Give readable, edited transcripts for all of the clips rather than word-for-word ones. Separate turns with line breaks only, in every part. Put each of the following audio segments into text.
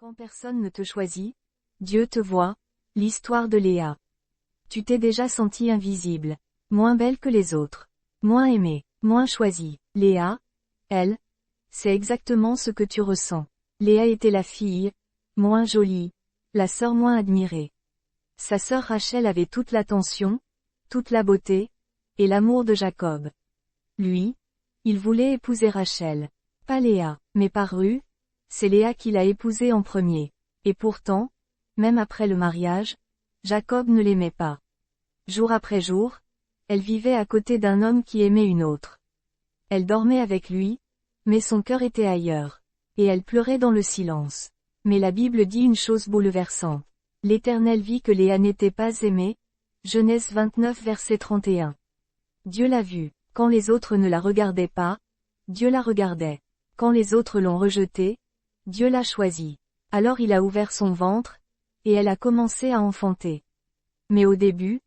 Quand personne ne te choisit, Dieu te voit, l'histoire de Léa. Tu t'es déjà sentie invisible, moins belle que les autres, moins aimée, moins choisie. Léa, elle, c'est exactement ce que tu ressens. Léa était la fille, moins jolie, la sœur moins admirée. Sa sœur Rachel avait toute l'attention, toute la beauté, et l'amour de Jacob. Lui, il voulait épouser Rachel. Pas Léa, mais par Rue, c'est Léa qui l'a épousée en premier. Et pourtant, même après le mariage, Jacob ne l'aimait pas. Jour après jour, elle vivait à côté d'un homme qui aimait une autre. Elle dormait avec lui, mais son cœur était ailleurs. Et elle pleurait dans le silence. Mais la Bible dit une chose bouleversante. L'Éternel vit que Léa n'était pas aimée. Genèse 29 verset 31. Dieu l'a vue. Quand les autres ne la regardaient pas, Dieu la regardait. Quand les autres l'ont rejetée, Dieu l'a choisie. Alors il a ouvert son ventre, et elle a commencé à enfanter. Mais au début,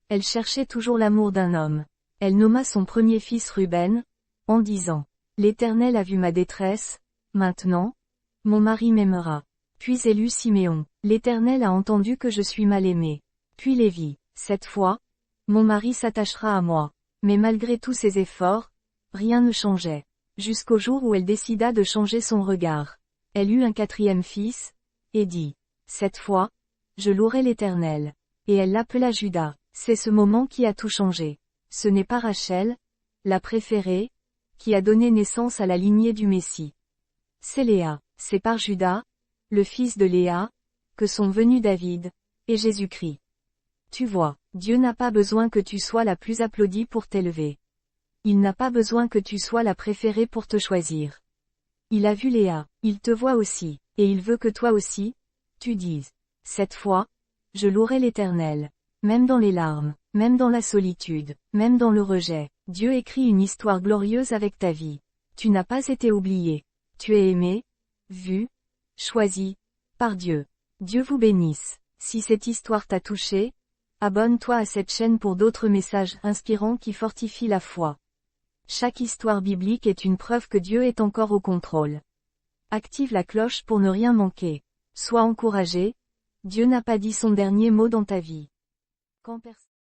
elle cherchait toujours l'amour d'un homme. Elle nomma son premier fils Ruben, en disant, L'Éternel a vu ma détresse, maintenant, mon mari m'aimera. Puis elle eut Siméon, L'Éternel a entendu que je suis mal aimée. Puis Lévi, cette fois, mon mari s'attachera à moi. Mais malgré tous ses efforts, rien ne changeait. Jusqu'au jour où elle décida de changer son regard. Elle eut un quatrième fils, et dit, cette fois, je louerai l'Éternel. Et elle l'appela Juda. C'est ce moment qui a tout changé. Ce n'est pas Rachel, la préférée, qui a donné naissance à la lignée du Messie. C'est Léa. C'est par Juda, le fils de Léa, que sont venus David, et Jésus-Christ. Tu vois, Dieu n'a pas besoin que tu sois la plus applaudie pour t'élever. Il n'a pas besoin que tu sois la préférée pour te choisir. Il a vu Léa, il te voit aussi, et il veut que toi aussi, tu dises, cette fois, je louerai l'Éternel. Même dans les larmes, même dans la solitude, même dans le rejet, Dieu écrit une histoire glorieuse avec ta vie. Tu n'as pas été oublié. Tu es aimé, vu, choisi, par Dieu. Dieu vous bénisse. Si cette histoire t'a touché, abonne-toi à cette chaîne pour d'autres messages inspirants qui fortifient la foi. Chaque histoire biblique est une preuve que Dieu est encore au contrôle. Active la cloche pour ne rien manquer. Sois encouragé. Dieu n'a pas dit son dernier mot dans ta vie. Quand